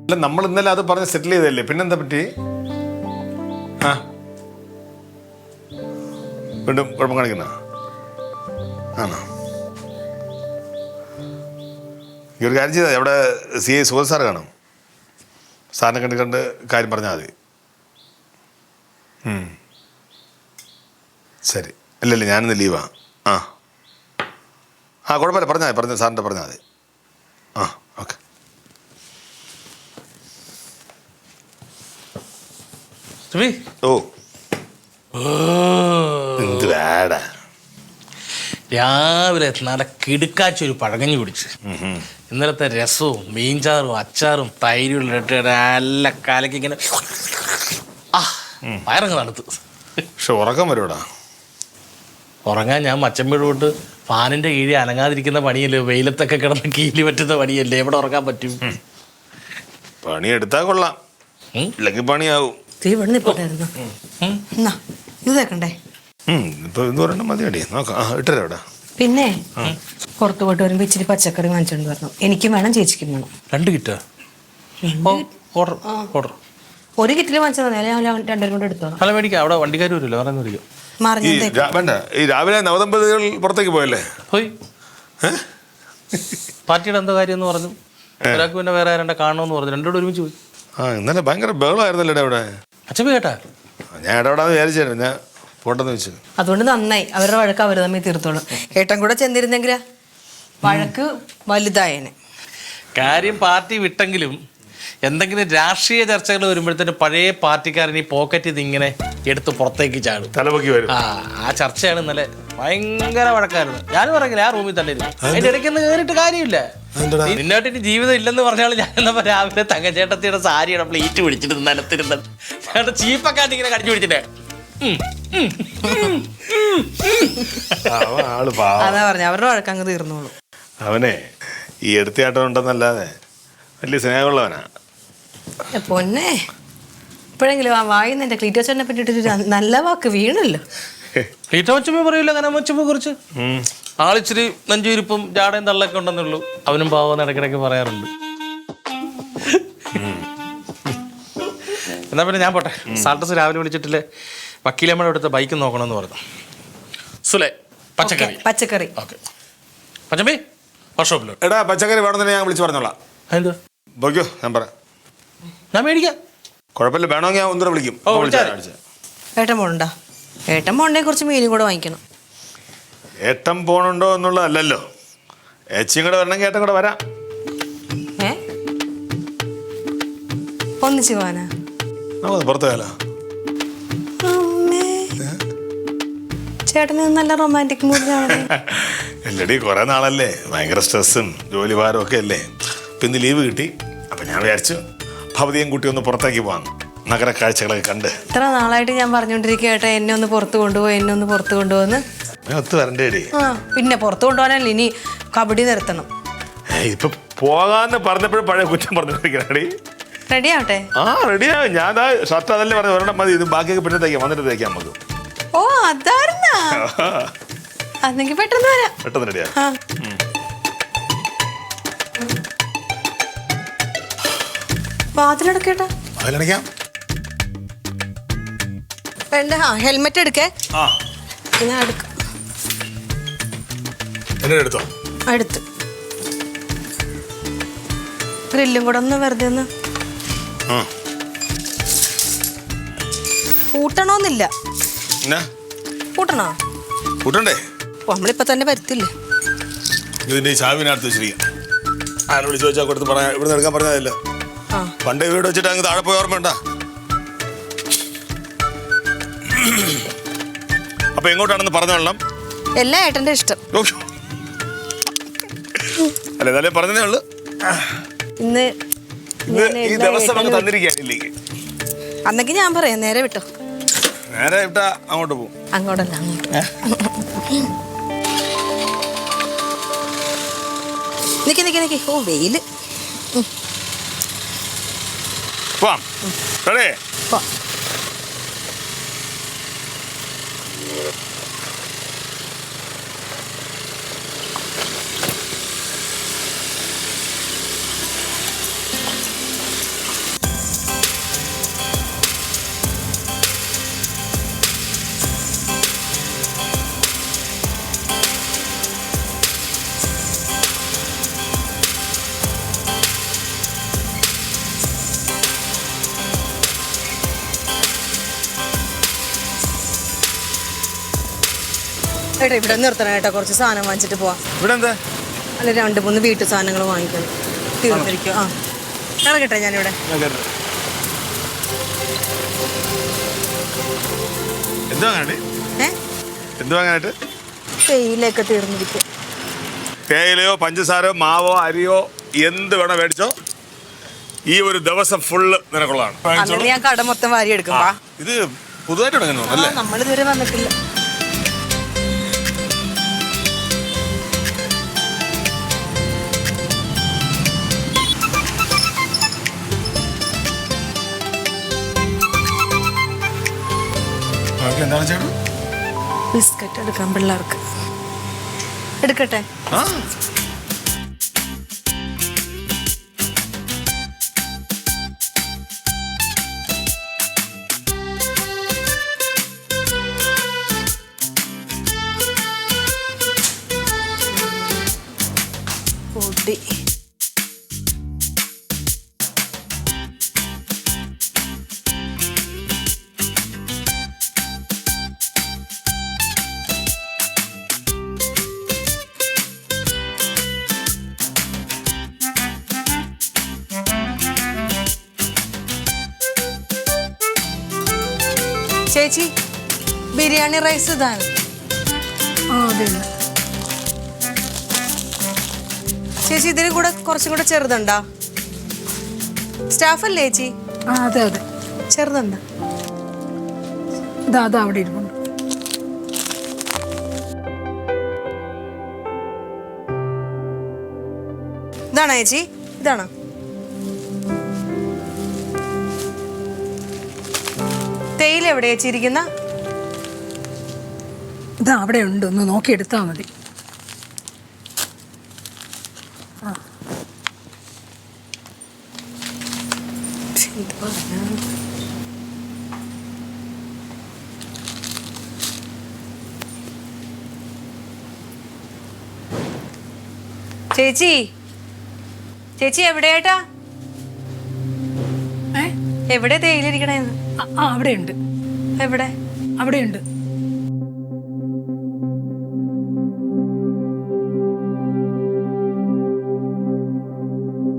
അല്ല നമ്മൾ ഇന്നലെ അത് പറഞ്ഞ് സെറ്റിൽ ചെയ്തല്ലേ, പിന്നെന്താ പറ്റി? ആ വീണ്ടും കുഴപ്പം കാണിക്കുന്ന ആണോ? ഈ ഒരു കാര്യം ചെയ്താൽ അവിടെ CI സുഹൃത്ത് സാറ് കാണും. സാറിനെ കണ്ട് കാര്യം പറഞ്ഞാൽ മതി. ശരി. ഇല്ലല്ലേ, ഞാനിന്ന് ലീവാ. കുഴപ്പമില്ല, പറഞ്ഞാൽ സാറിൻ്റെ പറഞ്ഞാൽ മതി. ഓക്കെ. ഓ എന്ത് വേടാ, രാവിലെ നല്ല കിടുക്കാച്ചൊരു പഴകഞ്ഞു കുടിച്ച് ഇന്നലത്തെ രസവും മീൻചാറും അച്ചാറും തൈരും ഇട്ടിട്ട് നല്ല കാലക്ക് ഇങ്ങനെ വയറങ്ങ് തണുത്ത്. പക്ഷെ ഉറക്കം വരുവാടാ. ഉറങ്ങാൻ ഞാൻ മച്ചമ്പീട് തൊട്ട് ഫാനിന്റെ കീഴി അനങ്ങാതിരിക്കുന്ന പണിയല്ലേ, വെയിലത്തൊക്കെ കിടന്ന് കീഴി പറ്റുന്ന പണിയല്ലേ, എവിടെ ഉറങ്ങാൻ പറ്റും? പണിയെടുത്താൽ കൊള്ളാം, ഇല്ലെങ്കിൽ പണിയാവും. പിന്നെ പുറത്തു പോയിട്ട് വരുമ്പോ ഇച്ചിരി പച്ചക്കറി വാങ്ങിച്ചോണ്ട് വരണം. എനിക്കും വേണം, ചേച്ചിക്കും വേണം. 2 കിറ്റാ? ഒരു കിറ്റില് വാങ്ങിച്ചാൽ രണ്ടുപേരും കൂടെ എടുത്തോളാം. അല്ല മേടിക്കാം, അവിടെ വണ്ടിക്കാർ വരില്ല, വേറെ വിളിക്കും. ഈ രാവിലെ നവദമ്പതികൾ പുറത്തേക്ക് പോയല്ലേ? പോയി. പാർട്ടിയുടെ എന്തോ കാര്യം എന്ന് പറഞ്ഞു. ഒരാൾക്ക് പിന്നെ വേറെ ആരണ്ട കാണണമെന്ന് പറഞ്ഞു. രണ്ടോട് ഒരുമിച്ച് പോയി. ഇന്നലെ ഭയങ്കര ബഹളമായിരുന്നല്ലേ അവിടെ? അച്ഛൻ കേട്ടാ? ഞാൻ ഇടപെടാന്ന് വിചാരിച്ചായിരുന്നു, ഞാൻ പോട്ടെന്ന് വെച്ചു. അതുകൊണ്ട് നന്നായി, അവരുടെ വഴക്ക് അവർ തമ്മിൽ തീർത്തോളും. ഏട്ടൻ കൂടെ ചെന്നിരുന്നെങ്കിലാ വഴക്ക് വലുതായേനെ. കാര്യം പാർട്ടി വിട്ടെങ്കിലും എന്തെങ്കിലും രാഷ്ട്രീയ ചർച്ചകൾ വരുമ്പോഴത്തേന് പഴയ പാർട്ടിക്കാരൻ ഈ പോക്കറ്റിൽ നിന്ന് ഇങ്ങനെ എടുത്ത് പുറത്തേക്ക് ചാടും, തലപൊക്കി വരും. ആ ചർച്ചയാണ് ഇന്നലെ. ഭയങ്കര വഴക്കായിരുന്നു. ഞാനും പറഞ്ഞില്ല, ആ റൂമിൽ തന്നെ ഇരുന്നു. അതിന്റെ ഇടയ്ക്കൊന്നും കയറിയിട്ട് കാര്യമില്ല. നിന്നോട്ട് ഇനി ജീവിതം ഇല്ലെന്ന് പറഞ്ഞാൽ ഞാൻ എന്നപ്പോ രാവിലെ തങ്കച്ചേട്ടത്തിയുടെ സാരിയുടെ പ്ലേറ്റ് പിടിച്ചിട്ട് നിലത്തിരുന്നത് ചേട്ടൻ ചീപ്പൊക്കെ ഇങ്ങനെ കടിച്ചു പിടിച്ചിട്ടേ. അതാ പറഞ്ഞ അവരുടെ വഴക്കങ്ങ് തീർന്നോളൂ. അവനെ ഈ എടുത്തിയാട്ടം ഉണ്ടെന്നല്ലാതെ വലിയ സ്നേഹമുള്ളവനാ. പൊന്നെ, ഇപ്പോഴെങ്കിലും ആ വായിന്ന് എന്റെ ക്ലീറ്റോച്ചനെ പറ്റിട്ടൊരു നല്ല വാക്ക് വീണല്ലോ. ക്ലീറ്റോച്ചമ്മ പറയൂല കനമച്ചമ്മ കുറിച്ച്. ആളിച്ചിരി നെഞ്ചുരിപ്പും ജാടയും തള്ളൊക്കെ ഉണ്ടെന്നുള്ളൂ. അവനും പാവം ഇടയ്ക്കിടയ്ക്ക് പറയാറുണ്ട്. എന്നാ പിന്നെ ഞാൻ പോട്ടെ. സാൾട്ടസ് രാവിലെ വിളിച്ചിട്ടില്ലേ, വക്കീലമ്മയുടെ അടുത്ത ബൈക്ക് നോക്കണമെന്ന് പറഞ്ഞു. സുലേ പച്ചക്കറി ഓക്കെ. പച്ചമ്പി വർക്ക്ഷോപ്പിലോ? എടാ പച്ചക്കറി വേണമെന്ന് ഞാൻ വിളിച്ച് പറഞ്ഞോളാം. എന്താ പോയിക്കോ, ഞാൻ പറയാം. ഞാൻ മേടിക്കാം, കുഴപ്പമില്ല. വേണമെങ്കിൽ ഞാൻ ഒന്നുകൂടെ വിളിക്കും. ഏട്ടൻ പോണുണ്ടോ? ഏട്ടൻ പോണ്ടേ കുറച്ച് മീനും കൂടെ വാങ്ങിക്കണം. ഏട്ടൻ പോണുണ്ടോ എന്നുള്ളതല്ലല്ലോ, ഏച്ചിയും കൂടെ വരണമെങ്കിൽ ഏട്ടൻ കൂടെ വരാം. ഒന്നിച്ച് പോവാനാ? നമുക്ക് പുറത്തു പോയാലോ? ചേട്ടന് നല്ല റൊമാൻറ്റിക് മൂഡിലാണ്. എല്ലടി കുറെ നാളല്ലേ, ഭയങ്കര സ്ട്രെസ്സും ജോലി ഭാരവും ഒക്കെ അല്ലേ. പിന്നെ ലീവ് കിട്ടി, അപ്പം ഞാൻ വിചാരിച്ചു ഭവതിയും കുട്ടി ഒന്ന് പുറത്തേക്ക് പോകാം, നഗര കാഴ്ചകളൊക്കെ കണ്ട്. ഇത്ര നാളായിട്ട് ഞാൻ പറഞ്ഞോണ്ടിരിക്കുക ഏട്ടാ എന്നെ ഒന്ന് പുറത്ത് കൊണ്ടുപോകുന്നു. ഒത്തു വരണ്ടേടി. പിന്നെ പുറത്ത് കൊണ്ടുപോകാനല്ല, ഇനി കബഡി നിർത്തണം. ഇപ്പൊ പോകാന്ന് പറഞ്ഞപ്പോഴും പഴയ കുറ്റം പറഞ്ഞോണ്ടിരിക്കണടി. റെഡി ആവട്ടെ? റെഡിയാ. ഞാൻ ഷർട്ട് അതല്ലേ പറഞ്ഞു, ഒരെണ്ണം മതി, ഇത് ബാക്കിയൊക്കെ പിന്നെ തയ്ക്കാം, വന്നിട്ട് തയ്ക്കാം നമുക്ക്. ഓ അതായിരുന്നാ? അന്നെങ്കിൽ പെട്ടെന്ന് വരാം. പെട്ടെന്ന് റെഡിയാ. വാതിലടക്കേട്ടാ? അതിലടയ്ക്കാം. ഹെൽമെറ്റ് എടുക്കേ. ഞാൻ എടുക്കാം. എടുത്തോ? എടുത്ത് ഗ്രില്ലും കൂടെ ഒന്ന് വെറുതെ ഒന്ന് കൂട്ടണോന്നില്ല. കൂട്ടണോ? കൂട്ടണ്ടേ? നമ്മളിപ്പോ തന്നെ വരുത്തില്ലേ. ഇതിന്റെ ചാവിനടുത്ത് വെച്ചിരിക്കാം. ആരോട് വിളിച്ചു ചോദിച്ചാൽ കൊടുത്ത് പറയാം, ഇവിടെ എടുക്കാൻ പറഞ്ഞതല്ല. പണ്ട് വീട് വെച്ചിട്ട് അങ്ങ് താഴെ പോയി ഓർമ്മ. അപ്പൊ എങ്ങോട്ടാണെന്ന് പറഞ്ഞോളണം. എല്ലാ ഏട്ടന്റെ ഇഷ്ടം. അല്ല എന്നാലേ പറഞ്ഞതേ ഉള്ളു. ഇന്ന് ഈ ദിവസം അങ്ങ് തന്നിരിക്കാനില്ലേ? അന്നെങ്കിൽ ഞാൻ പറയാം, നേരെ വിട്ടോ. നേരെ വിട്ടാ അങ്ങോട്ട് പോകും. അങ്ങോട്ടല്ല, അങ്ങോട്ട്. നിക്ക്. ഓ വെയില്. പോവാം. റെഡി? ഏട്ടാ ഇവിടെ നിർത്തണം കേട്ടോ, കുറച്ച് സാധനം വാങ്ങിച്ചിട്ട് പോവാം. ഇവിടെ എന്താ? അല്ല 2-3 വീട്ടു സാധനങ്ങൾ വാങ്ങിക്കണം. തീർന്നിരിക്കും. ആ ഇറങ്ങട്ടെ ഞാനിവിടെ. തേയിലൊക്കെ തീർന്നിരിക്കും. തേയിലയോ പഞ്ചസാരയോ മാവോ അരിയോ എന്ത് വേണോ മേടിച്ചോ. ഈ ഒരു ദിവസം ഫുള്ള് നിനക്കുള്ളതാണ്. അങ്ങനെ ഞാൻ കട മൊത്തം വാരി എടുക്കും. ഇത് പുതുതായിട്ട് തുടങ്ങുന്നു അല്ലേ? നമ്മളിതുവരെ വന്നിട്ടില്ല. എന്താണ് ചേട്ടൻ? ബിസ്ക്കറ്റ് എടുക്കാം പിള്ളേർക്ക്. എടുക്കട്ടെ? പൊടി ചേച്ചി, ബിരിയാണി റൈസ് ഇതാണ്. ചേച്ചി ഇതിന് കൂടെ കുറച്ചും കൂടെ ചെറുതുണ്ടോ? സ്റ്റാഫ് അല്ലേ ചേച്ചി? അതെ അതെ, ചെറുതുണ്ടോ? അതാ അവിടെ ഇരിപ്പുണ്ട്. ഇതാണോ ചേച്ചി? ഇതാണോ? തേയില എവിടെ ചേച്ചി ഇരിക്കുന്ന? ഇതാ അവിടെ ഉണ്ട്, ഒന്ന് നോക്കി എടുത്താൽ മതി. ചേച്ചി, ചേച്ചി എവിടെയാട്ടാ? എവിടെ തേയില ഇരിക്കണേന്ന്? അവിടെ ഉണ്ട്. എവിടെ? അവിടെ ഉണ്ട്.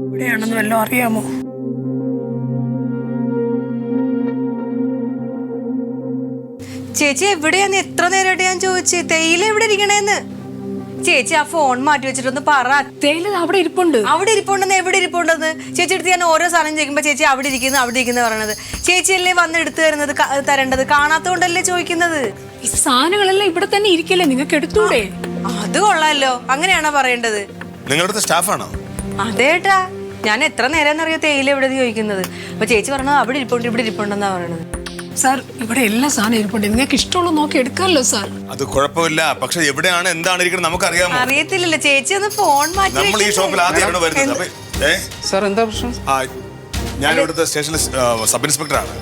ഇവിടെയാണെന്ന് വല്ലതും അറിയാമോ? ചേച്ചി എവിടെയാന്ന് എത്ര നേരമായിട്ട് ഞാൻ ചോദിച്ചു. തേയില എവിടെ ഇരിക്കണേന്ന്? ചേച്ചി ആ ഫോൺ മാറ്റി വെച്ചിട്ടൊന്ന് പറ. തേയില അവിടെ ഇരിപ്പുണ്ട്. അവിടെ ഇരിപ്പുണ്ടെന്ന് എവിടെ ഇരിപ്പുണ്ടെന്ന്? ചേച്ചി എടുത്ത് ഞാൻ ഓരോ സാധനം ചോദിക്കുമ്പോ ചേച്ചി അവിടെ ഇരിക്കുന്നു പറയണത്. ചേച്ചിയല്ലേ വന്ന് എടുത്തു തരേണ്ടത്? കാണാത്തോണ്ടല്ലേ ചോദിക്കുന്നത്? ഈ സാധനങ്ങളെല്ലാം ഇവിടെ തന്നെ ഇരിക്കല്ലേ, നിങ്ങൾക്ക് എടുത്തൂടെ? അത് കൊള്ളാലോ. അങ്ങനെയാണോ പറയേണ്ടത്? നിങ്ങളുടെ സ്റ്റാഫാണോ? അതേട്ടാ, ഞാൻ എത്ര നേരം അറിയാം തേയില എവിടെ ചോദിക്കുന്നത്. അപ്പൊ ചേച്ചി പറഞ്ഞത് അവിടെ ഇരിപ്പുണ്ട് ഇവിടെ ഇരിപ്പുണ്ടെന്നാ പറയണത്. സാർ ഇവിടെ എല്ലാ സാധനം ഇരിപ്പുണ്ട്, നിങ്ങൾക്ക് ഇഷ്ടമുള്ള നോക്കി എടുക്കാമല്ലോ സാർ. അത് കുഴപ്പമില്ല, പക്ഷെ എവിടെയാണ് എന്താണ് ഇരിക്കുന്നത് നമുക്ക് അറിയാമോ? അറിയത്തില്ലല്ലോ. ചേച്ചി ഒന്ന് ഫോൺ മാറ്റി. നമ്മൾ ഈ ഷോപ്പിൽ ആദ്യമാണ് വരുന്നത്. സാർ എന്താ പ്രശ്നം? ഞാൻ ഇവിടുത്തെ സ്റ്റേഷനിൽ സബ് ഇൻസ്പെക്ടറാണ്.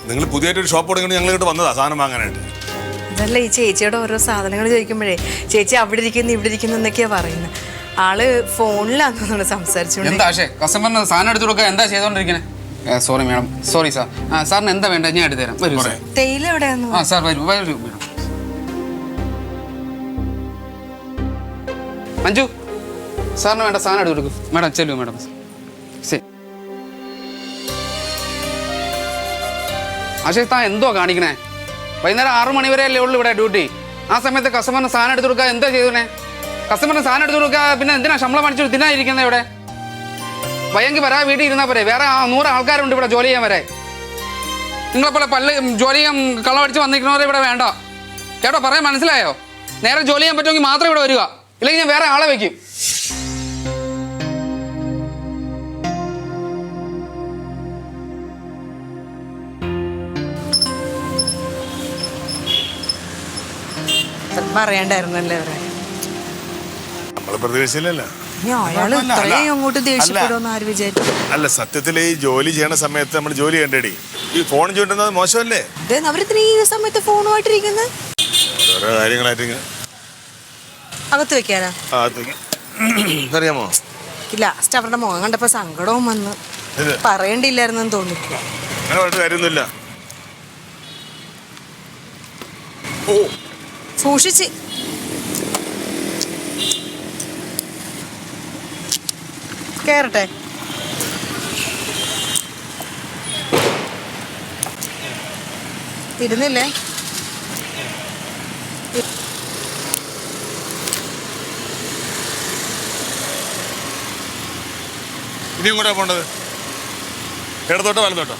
നിങ്ങൾ പുതിയതായിട്ട് ഒരു ഷോപ്പ് തുടങ്ങി ഞങ്ങൾ ഇങ്ങോട്ട് വന്നതാ സാധനം വാങ്ങാനായിട്ട്. അതല്ല, ഈ ചേച്ചിയുടെ ഓരോ സാധനങ്ങൾ ചോദിക്കുമ്പോഴേ ചേച്ചി അവിടെ ഇരിക്കുന്നു ഇവിടെ ഇരിക്കുന്നു എന്നൊക്കെയാ പറയുന്നത്. ആള് ഫോണിലാണെന്നാണ് സംസാരിച്ചോണ്ട്. എന്താ കസ്റ്റമറിന് സാധനം എടുത്തു കൊടുക്കുക? എന്താ ചെയ്തോണ്ടിരിക്കണേ? Sorry madam, sorry sir. സാറിന് എന്താ വേണ്ടത് ഞാൻ എടുത്തു തരാം. വരൂ സാർ. തേയില എവിടെയാന്ന്? സാർ വരൂ വരൂ മാഡം. മഞ്ജു, സാറിന് വേണ്ട സാധനം എടുത്തു കൊടുക്കും. മാഡം ചെല്ലു മാഡം. ശരി. താൻ എന്തോ കാണിക്കണേ? വൈകുന്നേരം 6 മണി വരെ അല്ലേ ഉള്ളൂ ഇവിടെ ഡ്യൂട്ടി. ആ സമയത്ത് കസ്റ്റമറിന് സാധനം എടുത്തു കൊടുക്കുക എന്താ ചെയ്തോണേ? കസ്റ്റമറിന് സാധനം എടുത്തു കൊടുക്കുക, പിന്നെ എന്തിനാ ശമ്പളം മേടിച്ചു തിന്നായിരിക്കുന്നത് ഇവിടെ? വയ്യെങ്കിൽ വരാ വീട്ടിൽ ഇരുന്നാൽ പോരെ. വേറെ 100 ആൾക്കാരുണ്ട് ഇവിടെ ജോലി ചെയ്യാൻ വരെ. നിങ്ങളെപ്പോലെ ജോലി ചെയ്യാൻ കള്ളമടിച്ച് വന്നിരിക്കുന്നവരെ ഇവിടെ വേണ്ട കേട്ടോ. പറയാൻ മനസ്സിലായോ? നേരെ ജോലി ചെയ്യാൻ പറ്റുമെങ്കിൽ മാത്രം ഇവിടെ വരിക, ഇല്ലെങ്കിൽ ഞാൻ വേറെ ആളെ വെക്കും. പറയണ്ടായിരുന്നല്ലേ അവരെ. നമ്മള് പ്രതീക്ഷിച്ചില്ലല്ലോ. അല്ല, സത്യത്തിൽ ഈ ജോലി ചെയ്യണ സമയത്ത് നമ്മൾ ജോലി ചെയ്യണ്ടേടി. ഈ ഫോൺ ചൂണ്ടുന്നത് മോശമല്ലേ? ഈ സമയത്ത് ഫോണുമായിട്ടിരിക്കുന്നത് ഓരോ കാര്യങ്ങളായിട്ട് അകത്ത് വെക്കാനാ? അറിയാമോ? ലാസ്റ്റ് അവരുടെ മുഖം കണ്ടപ്പോ സങ്കടവും വന്ന് പറയണ്ടില്ലായിരുന്നെന്ന് തോന്നിട്ടില്ല. അങ്ങനെ പറഞ്ഞിട്ട് കാര്യമൊന്നുമില്ല. ഓ സൂക്ഷിച്ച് കേറട്ടെ. ഇരുന്നില്ലേ? ഇനി ഇങ്ങോട്ടാ പോണ്ടത്? ഇടത്തോട്ടോ വലത്തോട്ടോ?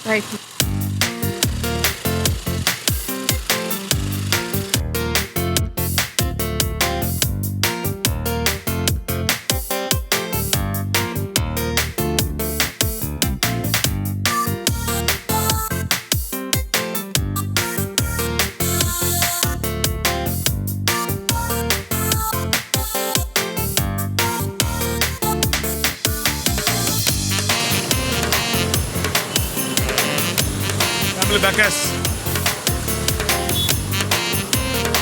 റൈറ്റ്.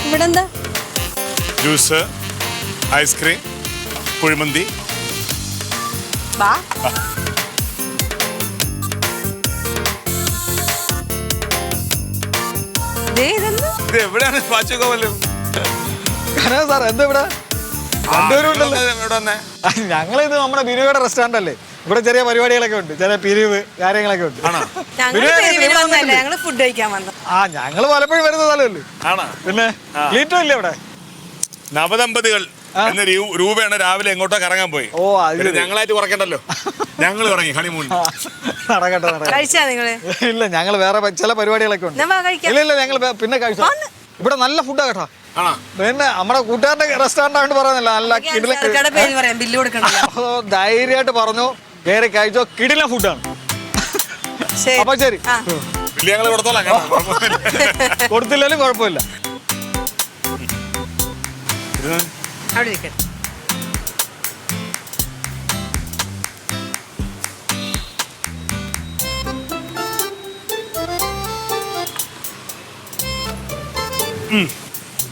ഇവിടെ എന്താ? Juice, ice cream, kuzhimanthi. വാ. ദേ ഇതെന്താ? ഇത് എവിടെയാണ് പാച്ചുകോവല്ലോ? സാർ എന്താ ഇവിടെ രണ്ടുപേരും ഉണ്ടല്ലോ. ഇവിടെ വന്നേ. ഞങ്ങളിത് നമ്മുടെ ബിനുവയുടെ റെസ്റ്റോറന്റ് അല്ലേ, ഇവിടെ ചെറിയ പരിപാടികളൊക്കെ ഉണ്ട്, ചെറിയ പിരിവ് കാര്യങ്ങളൊക്കെ ഉണ്ട്. ഞങ്ങള് പിരിവിന് വന്നതല്ല, ഞങ്ങള് ഫുഡ് കഴിക്കാൻ വന്നു. ആ ഞങ്ങള് പലപ്പോഴും വരുന്ന സ്ഥലമല്ലേ. പിന്നെ ക്ലീറ്റോ ഇല്ലേ ഇവിടെ? നവദമ്പതികൾ എന്ന രൂപയാണ് രാവിലെ എങ്ങോട്ടോ കറങ്ങാൻ പോയി. ഓ അത് ഞങ്ങളായിട്ട് കുറയ്ക്കണ്ടല്ലോ, ഞങ്ങൾ ഇറങ്ങി ഹണിമൂൺ. നടക്കട്ടെ നടക്കട്ടെ. കഴിച്ചാ നിങ്ങള്? ഇല്ല ഞങ്ങള് വേറെ ചില പരിപാടികളൊക്കെ ഉണ്ട്. എന്നാ വാ കഴിക്കാം. ഇല്ല ഇല്ല ഞങ്ങൾ പിന്നെ കഴിച്ചു. ഇവിടെ നല്ല ഫുഡാ കേട്ടോ. പിന്നെ നമ്മുടെ കൂട്ടുകാരുടെ റെസ്റ്റോറന്റ് ആയിട്ട് പറയുന്നില്ല, നല്ല കിടില. കട പേര് പറയാം, ബില്ല് കൊടുക്കണല്ലോ. ധൈര്യമായിട്ട് പറഞ്ഞു കയറി കഴിച്ചോ, കിടില ഫുഡാണ്. അപ്പൊ ശരി, ഞങ്ങൾ കൊടുത്തോളാം, കൊടുത്തില്ലാലും കുഴപ്പമില്ല. അവിടെ ഇരിക്കട്ടെ.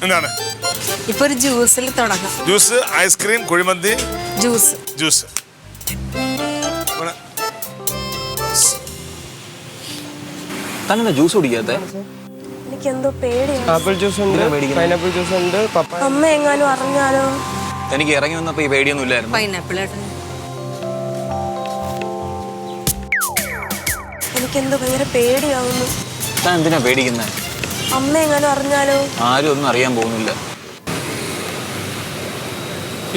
എന്താണ് ഇപ്പൊ ഒരു ജ്യൂസിൽ തുടങ്ങാം. Juice, ice cream, kuzhimanthi, juice. Juice. തന്നെ ജ്യൂസ് കുടിക്കാത്ത? എനിക്കെന്തോ പേടിയാണ്. ആപ്പിൾ ജ്യൂസ് ഉണ്ട്, പൈനാപ്പിൾ ജ്യൂസ് ഉണ്ട്. അമ്മ എങ്ങാനും അറിഞ്ഞാലോ? എനിക്ക് ഇറങ്ങി വന്നപ്പോ ഈ പേടിയൊന്നും ഇല്ലായിരുന്നു. പൈനാപ്പിൾ. എനിക്കെന്തോ ഭയങ്കര പേടിയാവുന്നു. താൻ എന്തിനാ പേടിക്കുന്നത്? അമ്മ എങ്ങാനും അറിഞ്ഞാലോ? ആരും ഒന്നും അറിയാൻ പോകുന്നില്ല.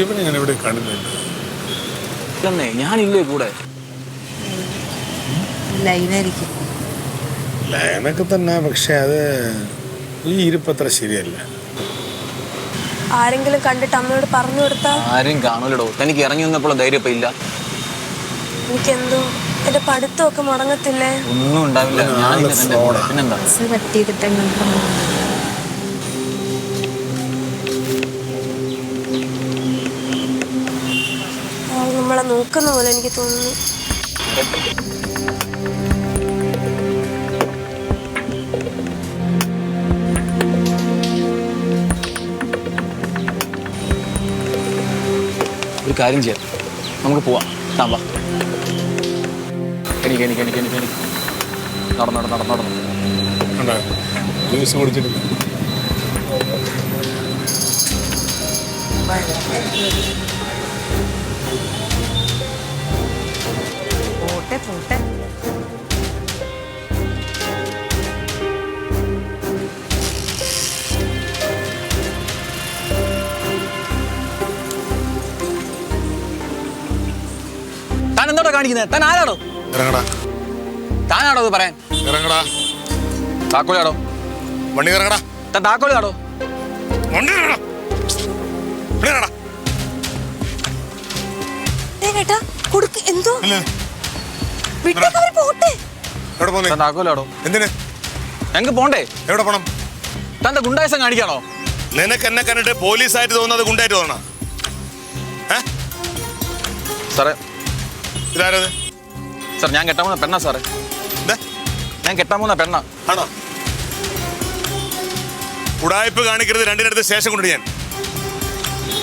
ഇവിടെ ഞാൻ ഇവിടെ കാണുന്നുണ്ട്. തന്നെ ഞാനില്ലേ കൂടെ? ലൈനായിരിക്കും. ലൈനൊക്കെ തന്നെ, പക്ഷെ അത് ഈ ഇരിപ്പത്ര ശരിയല്ല. ആരെങ്കിലും കണ്ടിട്ട് അമ്മയോട് പറഞ്ഞു കൊടുത്താൽ? ആരും കാണൂലടോ. തനിക്ക് ഇറങ്ങി വന്നപ്പോൾ ധൈര്യം ഇപ്പൊ ഇല്ല. എനിക്കെന്തോ എന്റെ പഠിത്തമൊക്കെ മുടങ്ങത്തില്ലേ? ഒന്നും ഉണ്ടാവില്ല, ഞാനില്ല തന്റെ കൂടെ. പിന്നെന്താ? നമ്മളെ നോക്കുന്ന പോലെ എനിക്ക് തോന്നുന്നു. ഒരു കാര്യം ചെയ്യാം, നമുക്ക് പോവാം. താൻ വാ. എനിക്ക് നടന്നു. ജ്യൂസ് കുടിച്ചിട്ടില്ല. പോട്ടെ പോട്ടെ. താൻ എന്തോടാ കാണിക്കുന്നത്? താൻ ആരാടോ? ഇറങ്ങടാ. താനാടോ ഇത് പറയാൻ? ഇറങ്ങടാ. താക്കോലാടോ? വണ്ടി ഇറങ്ങടാ. താൻ താക്കോലാടോ? വണ്ടി ഇറങ്ങടാ. ഇറങ്ങടാ. കേട്ടാ കൊടുക്ക്. എന്തോ ഇല്ല. വിട്ടേക്ക്, അവര് പോട്ടെ. എവിടെ പോന്നേ? താൻ താക്കോലാടോ? എന്തിന്? ഞങ്ങൾക്ക് പോണ്ടേ? എവിടെ പോണം? താൻ ഗുണ്ടായസം കാണിക്കാണോ? നിനക്ക് എന്നെ കണ്ടിട്ട് പോലീസായിട്ട് തോന്നുന്നത് ഗുണ്ടായിട്ട് തോന്നണം? സാറേ, ഇതാരത്? സാർ ഞാൻ കെട്ടാൻ പോകുന്ന പെണ്ണാ സാറേ. ഞാൻ കെട്ടാൻ പോകുന്ന പെണ്ണാ. ആണോ? ഉടായ്പ കാണിക്കരുത്, രണ്ടിനടുത്ത് സ്റ്റേഷൻ കൊണ്ട് ഞാൻ.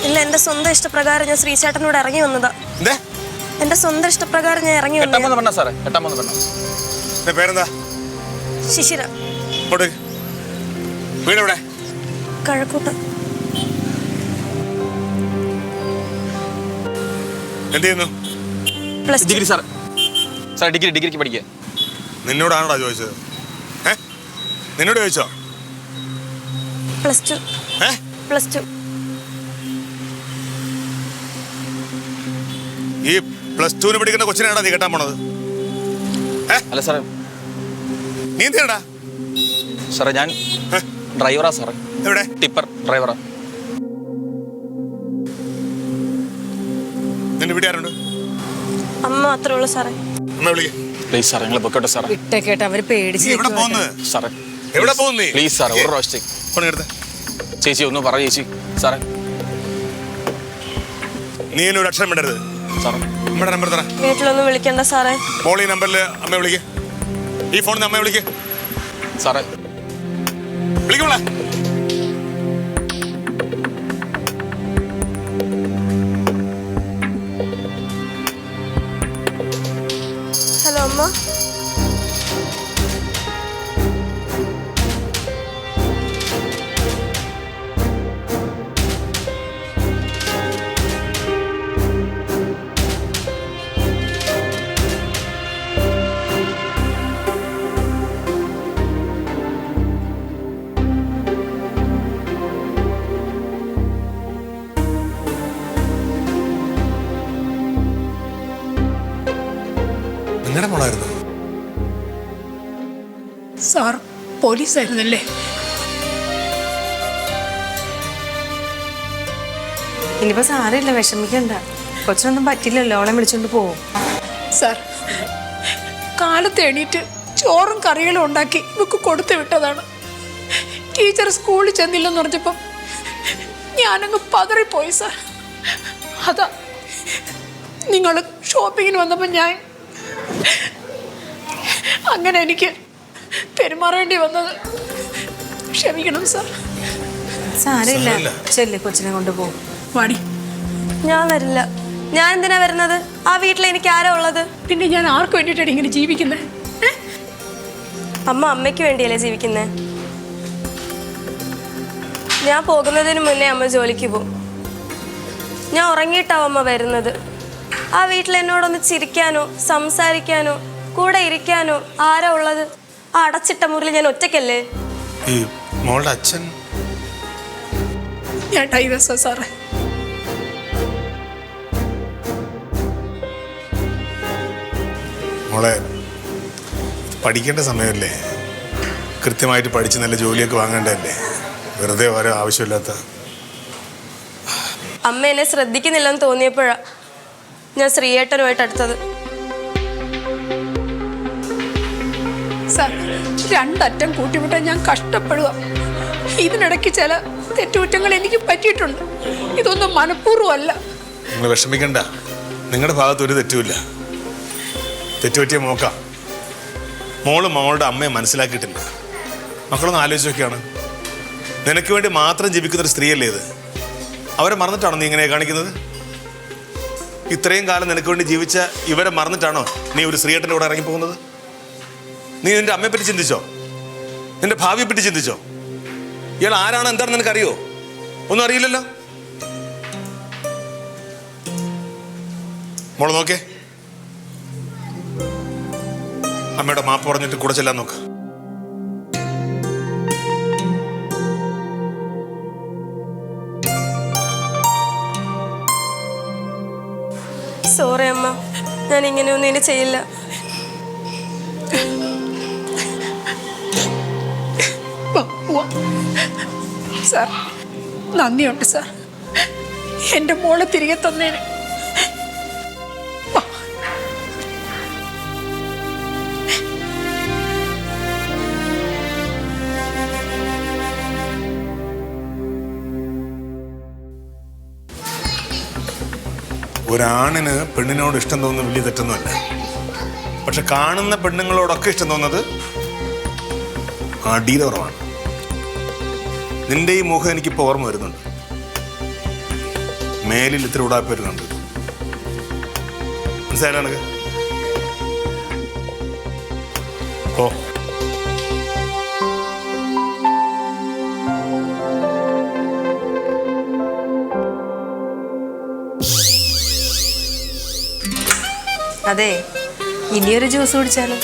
ഇല്ല, എന്റെ സ്വന്തം ഇഷ്ടപ്രകാരം ഞാൻ ശ്രീചേട്ടനോട് ഇറങ്ങി വന്നതാ. എന്റെ സ്വന്തം ഇഷ്ടപ്രകാരം ഞാൻ ഇറങ്ങി കെട്ടാൻ പോകുന്ന വന്നതാ. പെണ്ണാ സാറേ, കെട്ടാൻ പോകുന്ന പെണ്ണാ. എന്റെ പേരെന്താ? ശിശിര. വീടെവിടെ? കഴക്കൂട്ടം. എന്ത് ചെയ്യുന്നു? Plus two. Degree sir. Sir ഡിഗ്രിക്ക് പഠിക്കുക. നിന്നോടാണോടാ ചോദിച്ചത്? നിന്നോട് ചോദിച്ചോ? Plus two. Plus two. ഈ പ്ലസ് ടുവിന് പഠിക്കുന്ന കൊച്ചിനാടാ നീ കെട്ടാൻ പോണത്? അല്ല സാറേ. നീ എന്തിനാടാ? സാറേ ഞാൻ ഡ്രൈവറാ സാറേ. എവിടെ? ടിപ്പർ ഡ്രൈവറാ. നിന്റെ വീട്ടിൽ ആരുണ്ട്? അമ്മ മാത്രമേ ഉള്ളൂ സാറേ. അമ്മ വിളിക്ക്. പ്ലീസ് സാറേ നിങ്ങൾ പൊക്കോട്ടെ സാറേ. വിട്ടേക്കേട്ടാ, അവര് പേടിച്ച് നീ എവിടെ പോകുന്നത്? സാറേ എവിടെ പോകുന്നു നീ? പ്ലീസ് സാറേ ഒരു പ്രാവശ്യത്തേക്ക്. ഫോൺ എടുത്ത്. ചേച്ചി ഒന്ന് പറ ചേച്ചി. സാറേ നീ എന്നോട് അക്ഷരം വിടരുത്. സാറേ അമ്മയുടെ നമ്പർ തരാം. വീട്ടിലൊന്നും വിളിക്കണ്ട സാറേ. മോൾ ഈ നമ്പറിൽ അമ്മയെ വിളിക്ക്. ഈ ഫോണിൽ നിന്ന് അമ്മയെ വിളിക്ക്. സാറേ വിളിക്കുമ്പോളെ. ഹലോ അമ്മ. നിങ്ങളുടെ മോളായിരുന്നു? സാർ പോലീസായിരുന്നല്ലേ? ഇനിയിപ്പോ സാരമില്ല, വിഷമിക്കണ്ട. കൊച്ചിനൊന്നും പറ്റില്ലല്ലോ, അവളെ വിളിച്ചോണ്ട് പോവും. സാർ കാലത്ത് എണീറ്റ് ചോറും കറികളും ഉണ്ടാക്കി ഇവക്ക് കൊടുത്തു വിട്ടതാണ്. ടീച്ചർ സ്കൂളിൽ ചെന്നില്ലെന്ന് പറഞ്ഞപ്പം ഞാനങ്ങ് പതറിപ്പോയി സാർ. അതാ നിങ്ങൾ ഷോപ്പിങ്ങിന് വന്നപ്പോൾ ഞാൻ അങ്ങനെ എനിക്ക് പെരുമാറേണ്ടി വന്നത്. ക്ഷമിക്കണം സാർ. സാരമില്ല, ചെല്ല്, കൊച്ചിനെ കൊണ്ട് പോകും. വാടി. ഞാൻ വരില്ല. ഞാൻ എന്തിനാ വരുന്നത്? ആ വീട്ടിൽ എനിക്ക് ആരാ ഉള്ളത്? പിന്നെ ഞാൻ ആർക്ക് വേണ്ടിയിട്ടാണ് ഇങ്ങനെ ജീവിക്കുന്നത്? അമ്മ അമ്മയ്ക്ക് വേണ്ടിയല്ലേ ജീവിക്കുന്നേ? ഞാൻ പോകുന്നതിന് മുന്നേ അമ്മ ജോലിക്ക് പോകും. ഞാൻ ഉറങ്ങിയിട്ടാവും അമ്മ വരുന്നത്. ആ വീട്ടിൽ എന്നോടൊന്ന് ചിരിക്കാനോ സംസാരിക്കാനോ കൂടെ ഇരിക്കാനോ ആരാ ഉള്ളത്? ആ അടച്ചിട്ട മുറിയിൽ ഞാൻ ഒറ്റയ്ക്കല്ലേ? ഈ മോളുടെ അച്ഛൻ? ഞാൻ ഡൈവേഴ്സാ സാറേ. മോളെ പഠിക്കേണ്ട സമയമല്ലേ? കൃത്യമായിട്ട് പഠിച്ച് നല്ല ജോലിയൊക്കെ വാങ്ങേണ്ടതല്ലേ? വെറുതെ ഓരോ ആവശ്യമില്ലാത്ത. അമ്മ എന്നെ ശ്രദ്ധിക്കുന്നില്ലെന്ന് തോന്നിയപ്പോഴാ ഞാൻ ശ്രീയേട്ടനുമായിട്ട് അടുത്തത്. സാർ രണ്ടറ്റം കൂട്ടിമുട്ടാൻ ഞാൻ കഷ്ടപ്പെടുക. ഇതിനിടയ്ക്ക് ചില തെറ്റുകുറ്റങ്ങൾ എനിക്ക് പറ്റിയിട്ടുണ്ട്. ഇതൊന്നും മനഃപൂർവ്വമല്ല. നിങ്ങൾ വിഷമിക്കണ്ട. നിങ്ങളുടെ ഭാഗത്ത് ഒരു തെറ്റുമില്ല. തെറ്റുപറ്റിയ മോക്കാം. മോള് മോളുടെ അമ്മയെ മനസ്സിലാക്കിയിട്ടില്ല. മക്കളൊന്ന് ആലോചിച്ച് നോക്കിയാണ്. നിനക്ക് വേണ്ടി മാത്രം ജീവിക്കുന്നൊരു സ്ത്രീയല്ലേ ഇത്? അവരെ മറന്നിട്ടാണോ നീ ഇങ്ങനെ കാണിക്കുന്നത്? ഇത്രയും കാലം നിനക്ക് വേണ്ടി ജീവിച്ച ഇവരെ മറന്നിട്ടാണോ നീ ഒരു സ്ത്രീയേട്ടൻ്റെ കൂടെ ഇറങ്ങിപ്പോകുന്നത്? നീ നിന്റെ അമ്മയെപ്പറ്റി ചിന്തിച്ചോ? നിന്റെ ഭാവിയെപ്പറ്റി ചിന്തിച്ചോ? ഇയാൾ ആരാണ് എന്താണെന്ന് നിനക്കറിയോ? ഒന്നും അറിയില്ലല്ലോ. മോള് നോക്കേ, അമ്മയുടെ മാപ്പ് പറഞ്ഞിട്ട് കൂടെ ചെല്ലാൻ നോക്ക്. സോറി അമ്മ, ഞാൻ ഇങ്ങനെയൊന്നും ഇനി ചെയ്യില്ല. സാർ നന്ദിയുണ്ട് സാർ, എൻ്റെ മോളെ തിരികെ തന്നേന്. ഒരാണിന് പെണ്ണിനോട് ഇഷ്ടം തോന്നുന്നത് വലിയ തെറ്റൊന്നുമല്ല. പക്ഷെ കാണുന്ന പെണ്ണുങ്ങളോടൊക്കെ ഇഷ്ടം തോന്നുന്നത് അടിയുടെ കുറവാണ്. നിന്റെ ഈ മുഖം എനിക്കിപ്പോൾ ഓർമ്മ വരുന്നുണ്ട്. മേലിൽ ഇത്ര ഉടായ്പ വരുന്നുണ്ട്. മനസ്സിലായ? ഓ അതെ ഇനിയൊരു ജ്യൂസ് കുടിച്ചാലോ